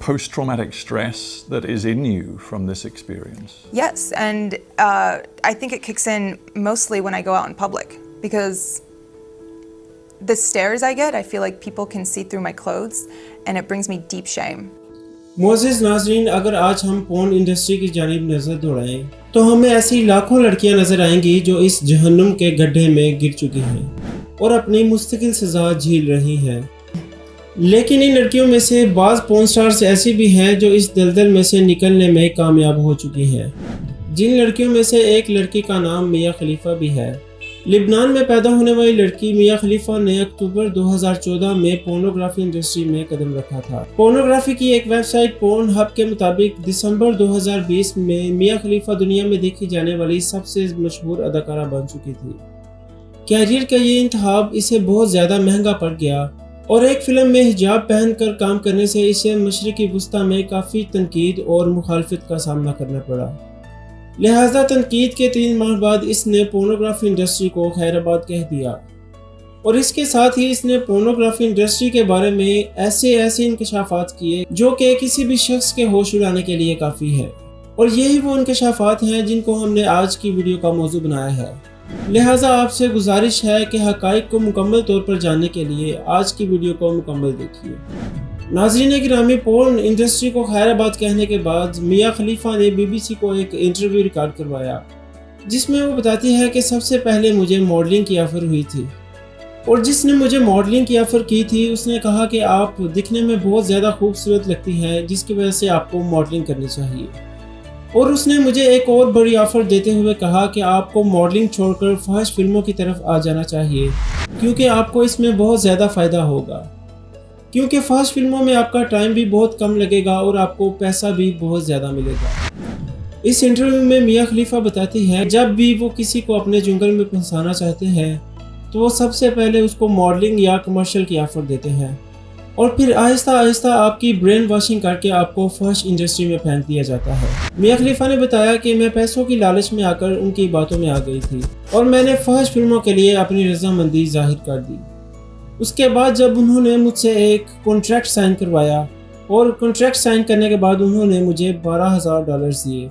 post-traumatic stress that is in you from this experience? Yes, and I think it kicks in mostly when I go out in public, because the stares I get, I feel like people can see through my clothes, and it brings me deep shame. معزز ناظرین، اگر آج ہم پورن industry کی جانب نظر دوڑائیں تو ہمیں ایسی لاکھوں لڑکیاں نظر آئیں گی جو اس جہنم کے گڈھے میں گر چکی ہیں اور اپنی مستقل سزا جھیل رہی ہیں. لیکن ان لڑکیوں میں سے بعض پورن سٹارز ایسی بھی ہیں جو اس دلدل میں سے نکلنے میں کامیاب ہو چکی ہیں. جن لڑکیوں میں سے ایک لڑکی کا نام میاں خلیفہ بھی ہے. لبنان میں پیدا ہونے والی لڑکی میاں خلیفہ نے اکتوبر 2014 میں پورنوگرافی انڈسٹری میں قدم رکھا تھا. پورنوگرافی کی ایک ویب سائٹ پورن ہب کے مطابق دسمبر 2020 میں میاں خلیفہ دنیا میں دیکھی جانے والی سب سے مشہور اداکارہ بن چکی تھی. کیریئر کا یہ انتخاب اسے بہت زیادہ مہنگا پڑ گیا اور ایک فلم میں حجاب پہن کر کام کرنے سے اسے مشرقی وسطی میں کافی تنقید اور مخالفت کا سامنا کرنا پڑا. لہذا تنقید کے 3 ماہ بعد اس نے پورنوگرافی انڈسٹری کو خیر آباد کہہ دیا، اور اس کے ساتھ ہی اس نے پورنوگرافی انڈسٹری کے بارے میں ایسے انکشافات کیے جو کہ کسی بھی شخص کے ہوش اڑانے کے لیے کافی ہے. اور یہی وہ انکشافات ہیں جن کو ہم نے آج کی ویڈیو کا موضوع بنایا ہے. لہٰذا آپ سے گزارش ہے کہ حقائق کو مکمل طور پر جاننے کے لیے آج کی ویڈیو کو مکمل دیکھیے. ناظرین گرامی، پورن انڈسٹری کو خیر آباد کہنے کے بعد میاں خلیفہ نے BBC کو ایک انٹرویو ریکارڈ کروایا جس میں وہ بتاتی ہے کہ سب سے پہلے مجھے ماڈلنگ کی آفر ہوئی تھی، اور جس نے مجھے ماڈلنگ کی آفر کی تھی اس نے کہا کہ آپ دکھنے میں بہت زیادہ خوبصورت لگتی ہیں جس کی وجہ سے آپ کو ماڈلنگ کرنی چاہیے. اور اس نے مجھے ایک اور بڑی آفر دیتے ہوئے کہا کہ آپ کو ماڈلنگ چھوڑ کر فحش فلموں کی طرف آ جانا چاہیے کیونکہ آپ کو اس میں بہت زیادہ فائدہ ہوگا، کیونکہ فحش فلموں میں آپ کا ٹائم بھی بہت کم لگے گا اور آپ کو پیسہ بھی بہت زیادہ ملے گا. اس انٹرویو میں میاں خلیفہ بتاتی ہے جب بھی وہ کسی کو اپنے جنگل میں پھنسانا چاہتے ہیں تو وہ سب سے پہلے اس کو ماڈلنگ یا کمرشل کی آفر دیتے ہیں، اور پھر آہستہ آہستہ آپ کی برین واشنگ کر کے آپ کو فحش انڈسٹری میں پھینک دیا جاتا ہے. میاں خلیفہ نے بتایا کہ میں پیسوں کی لالچ میں آ کر ان کی باتوں میں آ گئی تھی اور میں نے فحش فلموں کے لیے اپنی رضامندی ظاہر کر دی. اس کے بعد جب انہوں نے مجھ سے ایک کانٹریکٹ سائن کروایا اور کانٹریکٹ سائن کرنے کے بعد انہوں نے مجھے $12,000 دیے.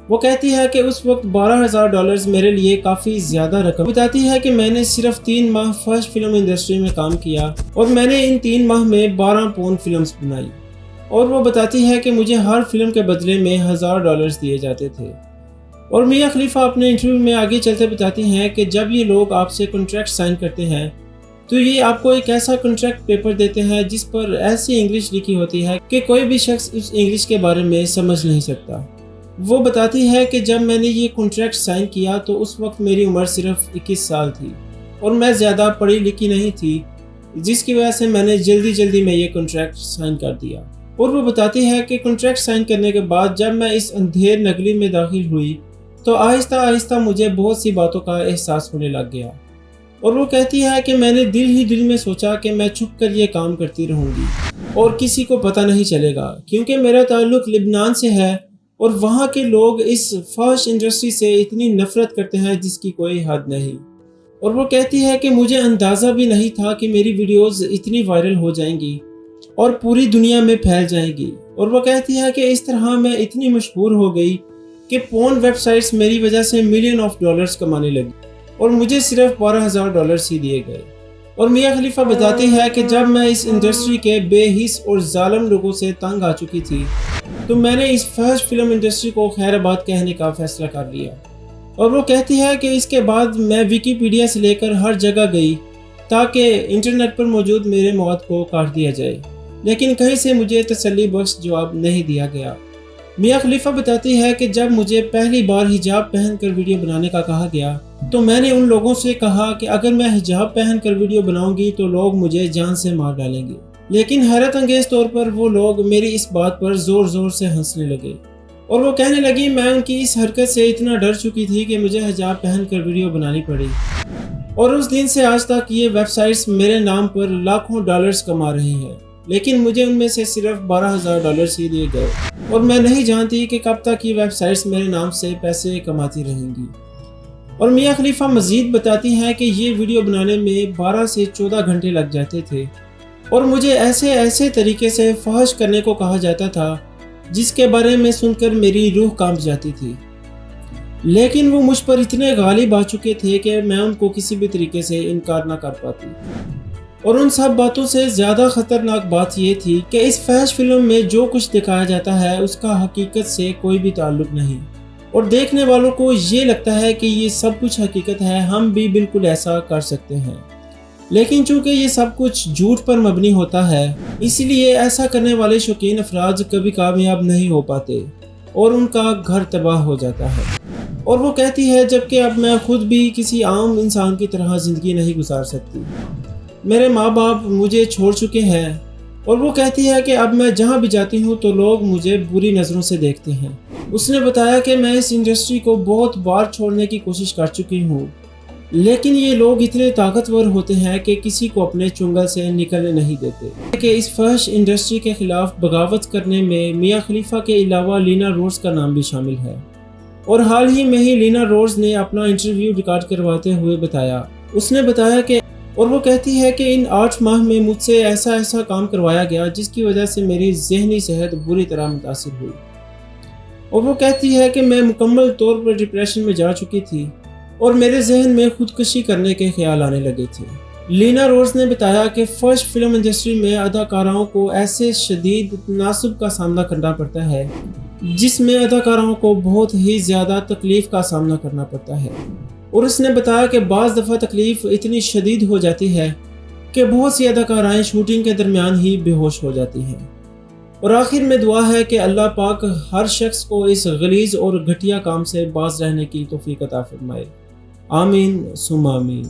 وہ کہتی ہے کہ اس وقت $12,000 میرے لیے کافی زیادہ رقم. بتاتی ہے کہ میں نے صرف 3 ماہ فحش فلم انڈسٹری میں کام کیا اور میں نے ان 3 ماہ میں 12 پورن فلمز بنائی، اور وہ بتاتی ہے کہ مجھے ہر فلم کے بدلے میں $1,000 دیے جاتے تھے. اور میاں خلیفہ اپنے انٹرویو میں آگے چلتے بتاتی ہیں کہ جب یہ لوگ آپ سے کانٹریکٹ سائن کرتے ہیں تو یہ آپ کو ایک ایسا کانٹریکٹ پیپر دیتے ہیں جس پر ایسی انگلش لکھی ہوتی ہے کہ کوئی بھی شخص اس انگلش کے بارے میں سمجھ نہیں سکتا. وہ بتاتی ہے کہ جب میں نے یہ کانٹریکٹ سائن کیا تو اس وقت میری عمر صرف 21 سال تھی اور میں زیادہ پڑھی لکھی نہیں تھی، جس کی وجہ سے میں نے جلدی میں یہ کانٹریکٹ سائن کر دیا. اور وہ بتاتی ہے کہ کانٹریکٹ سائن کرنے کے بعد جب میں اس اندھیر نگری میں داخل ہوئی تو آہستہ آہستہ مجھے بہت سی باتوں کا احساس ہونے لگ گیا. اور وہ کہتی ہے کہ میں نے دل میں سوچا کہ میں چھپ کر یہ کام کرتی رہوں گی اور کسی کو پتہ نہیں چلے گا، کیونکہ میرا تعلق لبنان سے ہے اور وہاں کے لوگ اس فحش انڈسٹری سے اتنی نفرت کرتے ہیں جس کی کوئی حد نہیں. اور وہ کہتی ہے کہ مجھے اندازہ بھی نہیں تھا کہ میری ویڈیوز اتنی وائرل ہو جائیں گی اور پوری دنیا میں پھیل جائیں گی. اور وہ کہتی ہے کہ اس طرح میں اتنی مشہور ہو گئی کہ پورن ویب سائٹس میری وجہ سے $1,000,000 کمانے لگی اور مجھے صرف $12,000 ہی دیے گئے. اور میاں خلیفہ بتاتی ہے کہ جب میں اس انڈسٹری کے بے حس اور ظالم لوگوں سے تنگ آ چکی تھی تو میں نے اس فحش فلم انڈسٹری کو خیر آباد کہنے کا فیصلہ کر لیا. اور وہ کہتی ہے کہ اس کے بعد میں ویکیپیڈیا سے لے کر ہر جگہ گئی تاکہ انٹرنیٹ پر موجود میرے مواد کو کاٹ دیا جائے، لیکن کہیں سے مجھے تسلی بخش جواب نہیں دیا گیا. میاں خلیفہ بتاتی ہے کہ جب مجھے پہلی بار حجاب پہن کر ویڈیو بنانے کا کہا گیا تو میں نے ان لوگوں سے کہا کہ اگر میں حجاب پہن کر ویڈیو بناؤں گی تو لوگ مجھے جان سے مار ڈالیں گے. لیکن حیرت انگیز طور پر وہ لوگ میری اس بات پر زور سے ہنسنے لگے اور وہ کہنے لگی میں ان کی اس حرکت سے اتنا ڈر چکی تھی کہ مجھے حجاب پہن کر ویڈیو بنانی پڑی. اور اس دن سے آج تک یہ ویب سائٹس میرے نام پر لاکھوں ڈالرز کما رہی ہیں، لیکن مجھے ان میں سے صرف $12,000 ہی دیے گئے اور میں نہیں جانتی کہ کب تک یہ ویب سائٹس میرے نام سے پیسے کماتی رہیں گی. اور میاں خلیفہ مزید بتاتی ہیں کہ یہ ویڈیو بنانے میں 12 سے 14 گھنٹے لگ جاتے تھے اور مجھے ایسے طریقے سے فحش کرنے کو کہا جاتا تھا جس کے بارے میں سن کر میری روح کانپ جاتی تھی، لیکن وہ مجھ پر اتنے غالب آ چکے تھے کہ میں ان کو کسی بھی طریقے سے انکار نہ کر پاتی۔ اور ان سب باتوں سے زیادہ خطرناک بات یہ تھی کہ اس فحش فلم میں جو کچھ دکھایا جاتا ہے اس کا حقیقت سے کوئی بھی تعلق نہیں، اور دیکھنے والوں کو یہ لگتا ہے کہ یہ سب کچھ حقیقت ہے، ہم بھی بالکل ایسا کر سکتے ہیں۔ لیکن چونکہ یہ سب کچھ جھوٹ پر مبنی ہوتا ہے، اس لیے ایسا کرنے والے شوقین افراد کبھی کامیاب نہیں ہو پاتے اور ان کا گھر تباہ ہو جاتا ہے۔ اور وہ کہتی ہے جبکہ اب میں خود بھی کسی عام انسان کی طرح زندگی نہیں گزار سکتی، میرے ماں باپ مجھے چھوڑ چکے ہیں، اور وہ کہتی ہے کہ اب میں جہاں بھی جاتی ہوں تو لوگ مجھے بری نظروں سے دیکھتے ہیں۔ اس نے بتایا کہ میں اس انڈسٹری کو بہت بار چھوڑنے کی کوشش کر چکی ہوں، لیکن یہ لوگ اتنے طاقتور ہوتے ہیں کہ کسی کو اپنے چنگل سے نکلنے نہیں دیتے۔ کہ اس فحش انڈسٹری کے خلاف بغاوت کرنے میں میاں خلیفہ کے علاوہ لینا روڈز کا نام بھی شامل ہے، اور حال ہی میں ہی لینا روڈز نے اپنا انٹرویو ریکارڈ کرواتے ہوئے بتایا، اس نے بتایا کہ اور وہ کہتی ہے کہ ان 8 ماہ میں مجھ سے ایسا کام کروایا گیا جس کی وجہ سے میری ذہنی صحت بری طرح متاثر ہوئی، اور وہ کہتی ہے کہ میں مکمل طور پر ڈپریشن میں جا چکی تھی اور میرے ذہن میں خودکشی کرنے کے خیال آنے لگے تھے۔ لینا روڈز نے بتایا کہ فحش فلم انڈسٹری میں اداکاراؤں کو ایسے شدید تناسب کا سامنا کرنا پڑتا ہے جس میں اداکاراؤں کو بہت ہی زیادہ تکلیف کا سامنا کرنا پڑتا ہے، اور اس نے بتایا کہ بعض دفعہ تکلیف اتنی شدید ہو جاتی ہے کہ بہت سی اداکارائیں شوٹنگ کے درمیان ہی بے ہوش ہو جاتی ہیں۔ اور آخر میں دعا ہے کہ اللہ پاک ہر شخص کو اس غلیظ اور گھٹیا کام سے باز رہنے کی توفیق عطا فرمائے، آمین ثم آمین۔